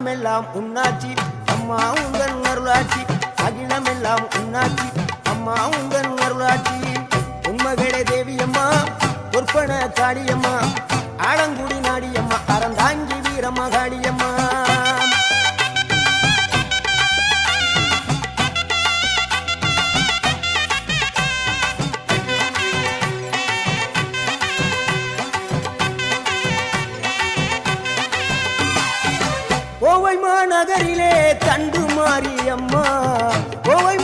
எல்லாம் உன்னாட்சி அம்மா உங்கள் அருளாட்சி, அகிலமெல்லாம் உன்னாட்சி அம்மா உங்கள் அருளாட்சி. உண்மகளே தேவியம்மா, பொற்பன காளியம்மா, ஆலங்குடி நாடியம்மா, அறந்தாங்கி வீரம்மா காளியம்மா. கோவை மாநகரிலே தண்டு மாரியம்மா, கோவை